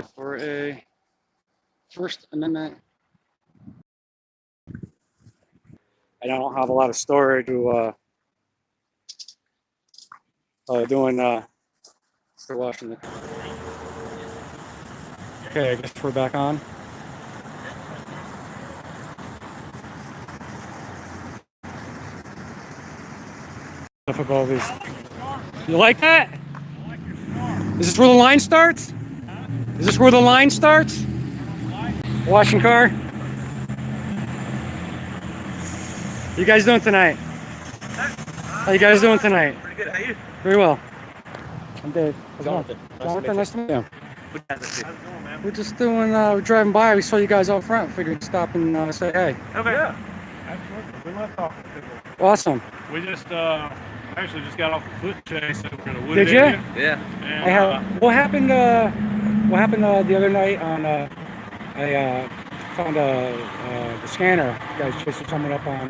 for a First Amendment. I don't have a lot of storage to doing for washing the. Okay, I guess we're back on. Enough of all these. You like that? Is this where the line starts? Is this where the line starts? Washing car? You guys doing tonight? How you guys doing tonight? Pretty good. How you? Very well. I'm Dave. Jonathan. Nice to meet you. How's it going, man? We're just doing, we're driving by. We saw you guys out front. Figured to stop and say hey. Okay. Yeah. Absolutely. We love talking to people. Awesome. We just actually just got off a foot chase over in a wooded Did you? area. Yeah. And, What happened? What happened the other night on? I found the scanner. You guys chasing someone up on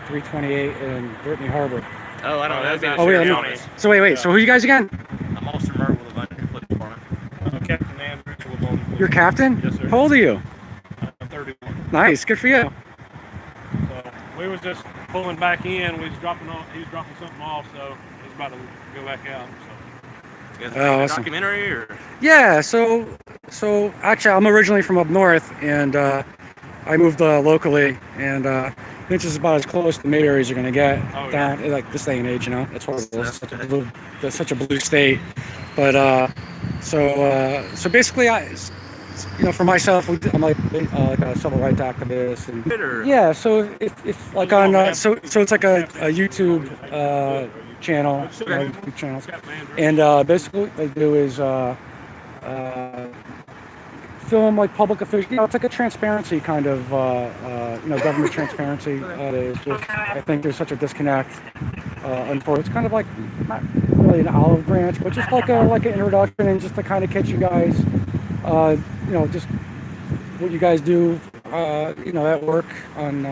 328 in Brittany Harbor. Oh, I don't know. That'd be the Oh, sheriff's yeah. office. So wait. So who are you guys again? I'm Officer Murray with the Lavonia Police Department. Captain Andrew with Lavonia Police. You're captain? Yes, sir. How old are you? I'm 31. Nice. Good for you. So we was just pulling back in. We was dropping off. He was dropping something off, so he's about to go back out. So. You guys Oh, making a awesome. documentary or? Yeah. So actually, I'm originally from up north, and I moved locally, and this is about as close to mid areas you're gonna get Oh, yeah. down like this day and age. You know, that's what it is. That's such a blue state. But so basically, for myself, I'm like a civil rights activist, and Or? yeah. So if like on so it's like a YouTube channel, YouTube channels, and basically what they do is film like public officials. It's like a transparency kind of government transparency. I think there's such a disconnect. Unfortunately, it's kind of like not really an olive branch, but just like an introduction and just to kind of catch you guys. Just what you guys do, at work on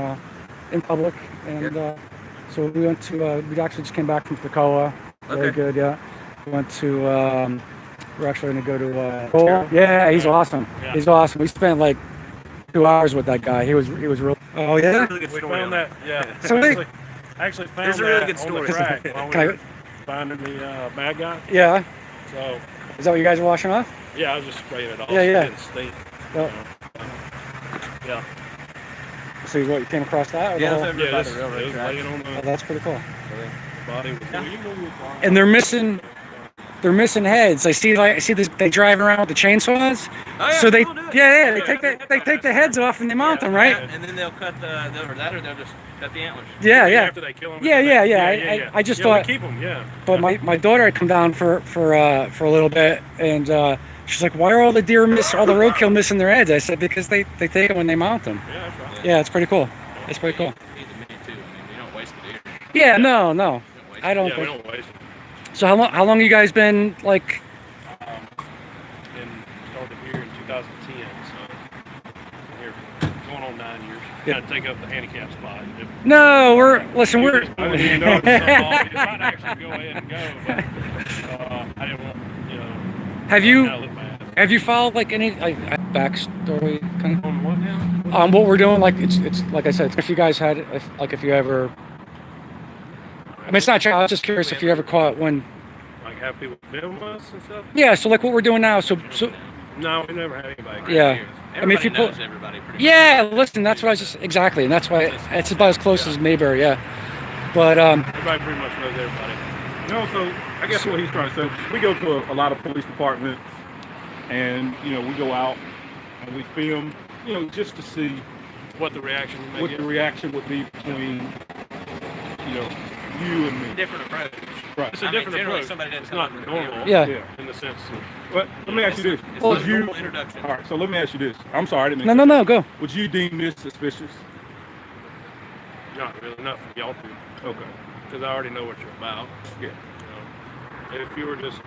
in public, and so we went to. We actually just came back from Toccoa. Very good, yeah. We went to. We're actually going to go to. Yeah, he's awesome. Yeah. He's awesome. We spent like 2 hours with that guy. He was real. Oh yeah. Really good We story. found that. Yeah. So actually found There's a really that good on story. the track while we Can I- were finding the bad guy. Yeah. So Is that what you guys are washing off? yeah, I was just spraying it off. Yeah, yeah. It didn't stink. Well, Yeah. so you came across that? Or Yeah, the it's whole- over Yeah, by this, the it railroad was tracks. laying on Oh, the that's pretty cool. body. And they're missing heads. I see this. They drive around with the chainsaws. Oh, yeah, So they, people do it. yeah, they take the heads off and they mount them, right? And then they'll cut or they'll just cut the antlers. Yeah. After they kill them. Yeah. I just thought. We keep them. Yeah. But my daughter had come down for a little bit, and she's like, "Why are all the deer all the roadkill missing their heads?" I said, "Because they take it when they mount them." Yeah, that's right. Yeah, it's pretty cool. It's pretty cool. Feed the meat too. I mean, you don't waste the deer. Yeah, no, You don't waste I it. don't Yeah, we think. don't waste it. So how long you guys been like? And started here in 2010, so here going on 9 years. Yeah. Got to take up the handicap spot. No, we're I wouldn't even know if it's something off. You might actually go ahead and go, but I didn't want, Have I you kinda look bad. have you followed like any backstory kind of? On what now? What we're doing, like it's like I said, if you guys had, if you ever, I mean, it's not. I was just curious if you ever caught when. Like have people film us and stuff? Yeah, so like what we're doing now. So No, we never had anybody. yeah. I mean, if you Everybody put, knows everybody pretty yeah, listen, that's what I was just exactly, and that's why it's about as close as Mayberry, yeah. But Everybody pretty much knows everybody. No, so I guess what he's trying to say, we go to a lot of police departments, and we go out and we film, just to see What the reaction you may what get. the reaction would be between, you and me. different approach. Right. It's a different generally approach. somebody doesn't It's come not up and normal. reveal it. yeah. Yeah. In the sense of, But let me ask you this: It's Well, a would you? normal introduction. All right. So let me ask you this. I'm sorry, I didn't no, mean no, no, go. Would you deem this suspicious? not really, not for y'all to, Okay. because I already know what you're about. Yeah. If you were just,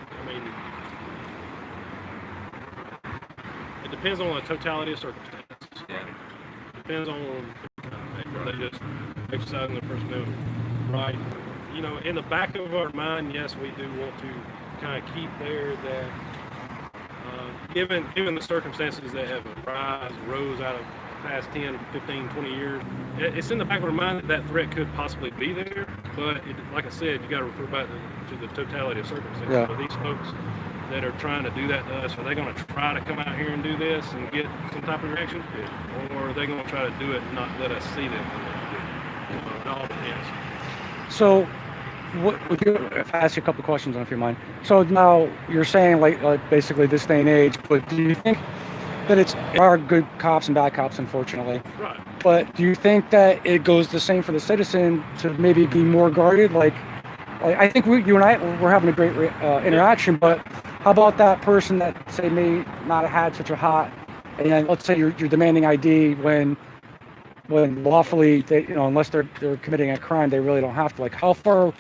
it depends on the totality of circumstances. Yeah. Depends on they just exercising their First Amendment right. In the back of our mind, yes, we do want to kind of keep there that given the circumstances that have arose out of the past 10, 15, 20 years, it's in the back of our mind that that threat could possibly be there. But like I said, you got to refer back to the totality of circumstances. Yeah. So these folks that are trying to do that to us, are they going to try to come out here and do this and get some type of reaction? Or are they going to try to do it and not let us see them? It all depends. So, would you, if I ask you a couple questions on if you mind? So now you're saying like basically this day and age, but do you think that there are good cops and bad cops, unfortunately? Right. But do you think that it goes the same for the citizen to maybe be more guarded? Like I think you and I, we're having a great interaction, but how about that person that say may not have had such a hot, and then let's say you're demanding ID when lawfully they, unless they're committing a crime, they really don't have to. Like how far,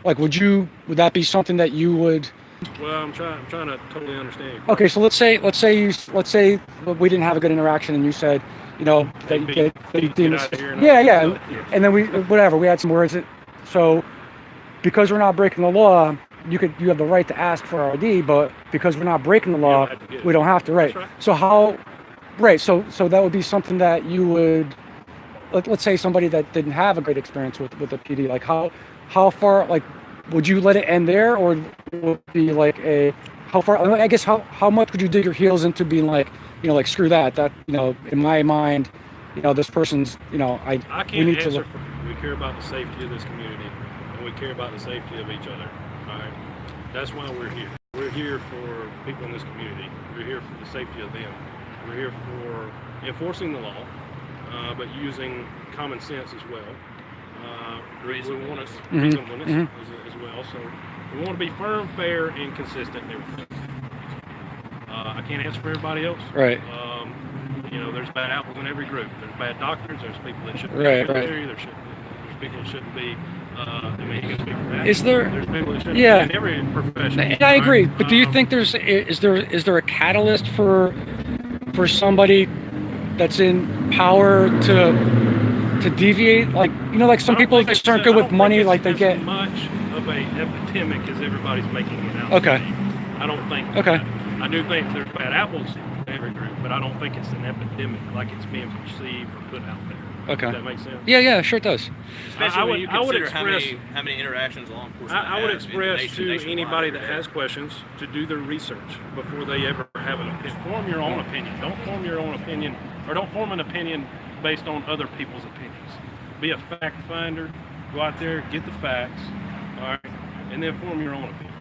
like would that be something that you would? Well, I'm trying to totally understand you. Okay, so let's say we didn't have a good interaction, and you said, that you deemed out of here and yeah, and then we had some words. So because we're not breaking the law, you have the right to ask for our ID, but because we're not breaking the law, we don't have to, right? That's right. So how, right? So that would be something that you would, let's say somebody that didn't have a great experience with the PD, like how far, like, would you let it end there, or would it be like how far? I guess how much would you dig your heels into being like, like screw that in my mind, this person's, I can't we need answer to. we care about the safety of this community, and we care about the safety of each other. All right, that's why we're here. We're here for people in this community. We're here for the safety of them. We're here for enforcing the law, but using common sense as well. Reasonableness as well. So we want to be firm, fair, and consistent in everything. I can't answer for everybody else. Right. There's bad apples in every group. There's bad doctors. There's people that shouldn't Right, be military. There's people that shouldn't be. You can speak for that. Is there? There's people that shouldn't Yeah. be in every profession. And I agree, but do you think is there a catalyst for somebody that's in power to deviate? Like like some people just aren't good with money, like they get. Much of a epidemic as everybody's making it out. Okay. I don't think. Okay. I do think there's bad apples in every group, but I don't think it's an epidemic like it's being perceived or put out there. Okay. Does that make sense? Yeah, sure it does. Especially when you I would consider express how many interactions law enforcement I would has express nationwide to anybody that every day. has questions to do their research before they ever have an opinion. Form your own opinion. Don't form your own opinion, or don't form an opinion based on other people's opinions. Be a fact finder. Go out there, get the facts, all right, and then form your own opinion.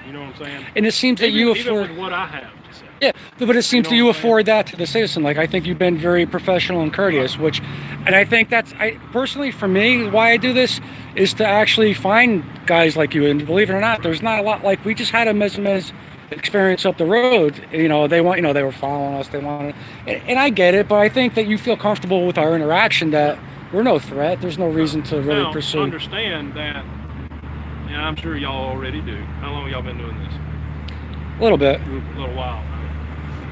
You know what I'm saying? And it seems that you even afford. with what I have to say. Yeah, but it seems know that you what I'm saying? afford that to the citizen. Like I think you've been very professional and courteous, and I think personally for me, why I do this is to actually find guys like you. And believe it or not, there's not a lot. Like we just had a Mez experience up the road. They were following us. They wanted, and I get it, but I think that you feel comfortable with our interaction that we're no threat. There's no reason to really Now, pursue. Understand that, and I'm sure y'all already do. How long y'all been doing this? A little bit. A little while.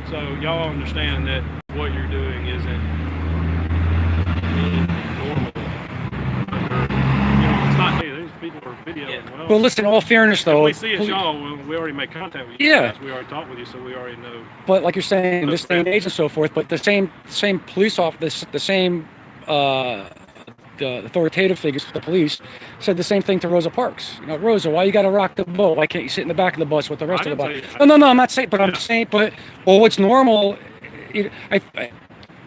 So y'all understand that what you're doing isn't normal. It's not me. These people are videoing. Well, listen. In all fairness, though, if we see it's y'all, we already made contact with you. Yeah. We already talked with you, so we already know. But like you're saying, this day and age and so forth. But the same police officer, the same the authoritative figures for the police said the same thing to Rosa Parks. Rosa, why you got to rock the boat? Why can't you sit in the back of the bus with the rest of the bus? No, I'm not saying. But I'm saying. But what's normal?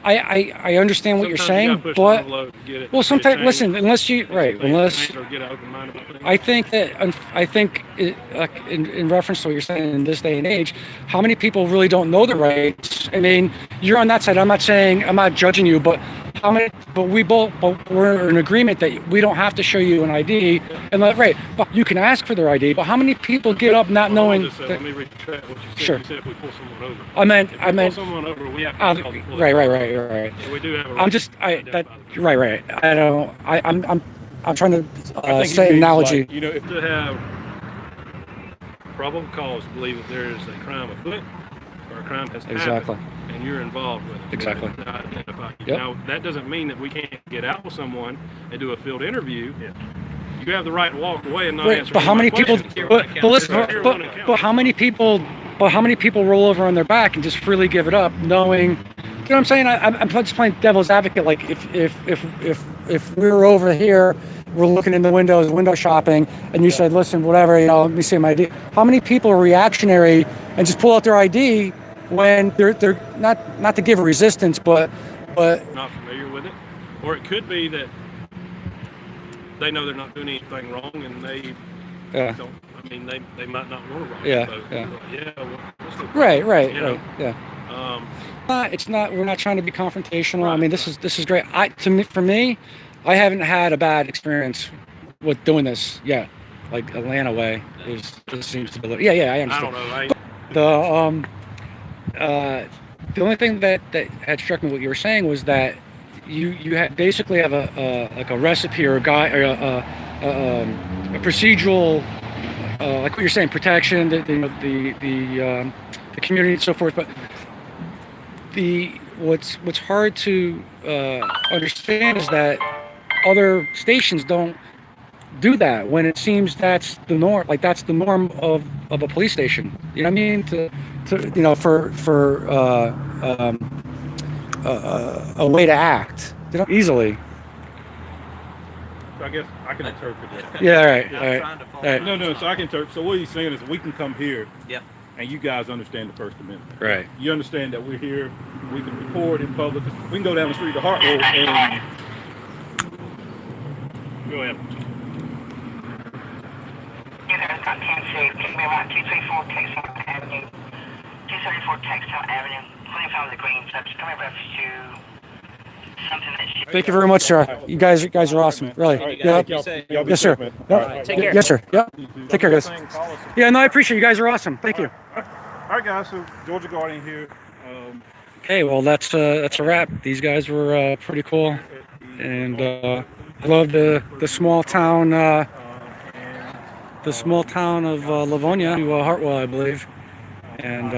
I understand what you're saying, but sometimes listen. Unless you I think in reference to what you're saying in this day and age, how many people really don't know the rights? I mean, you're on that side. I'm not judging you, but how many? But we're in agreement that we don't have to show you an ID, but you can ask for their ID. But how many people get up not knowing? Let me retract what you said. Sure. You said if we pull someone over. I meant. Pull someone over, we have to call the police. Right. So we do have a right. I'm just. Right. I don't. I'm trying to I think say it means, analogy. like, If to have probable cause to believe that there is a crime afoot or a crime has Exactly. happened, and you're involved with it. Exactly. We can identify you. Yep. Now, that doesn't mean that we can't get out with someone and do a field interview. Yeah. You have the right to walk away and not answer. But how many people? questions. But listen. But how many people But how many people roll over on their back and just freely give it up, knowing, you know what I'm saying? I'm just playing devil's advocate. Like if we were over here, we're looking in the windows, window shopping, and you said, listen, whatever, you know, let me see my ID. How many people are reactionary and just pull out their ID when they're not to give a resistance, but not familiar with it, or it could be that they know they're not doing anything wrong and they yeah. don't. I mean, they might not want to roll. Yeah, So, yeah. Well, what's the Right, you know? yeah. It's not. We're not trying to be confrontational. Right, I mean, this is great. For me, I haven't had a bad experience with doing this yet. Like Atlanta way this seems to be. Yeah, I I understand. don't know. The only thing that had struck me what you were saying was that you basically have a recipe or a guide or a procedural. Like what you're saying, protection, the community and so forth. But what's hard to understand is that other stations don't do that when it seems that's the norm. Like that's the norm of a police station. You know what I mean? To you know for a way to act, you know, easily. So I guess I can interpret that. Yeah, all right. No. So I can interpret. So what he's saying is we can come here. Yeah. And you guys understand the First Amendment. Right. You understand that we're here. We can record in public. We can go down the street to Hartwell and go ahead. Got 10 saved. Give me about 234 Texas Avenue. 234 Texas Avenue. 25 of the green subs. Come in reference to something that Thank you very much, sir. You guys are awesome. Really. Y'all Y'all be Yes, sir. safe, man. Yep. All right. Take care. Yes, sir. Yep. Take care, guys. Call us. Yeah, no, I appreciate you guys are awesome. Thank you. All right, guys. So Georgia Guardian here. Okay, well that's a wrap. These guys were pretty cool, and I love the small town of Lavonia to Hartwell, I believe, and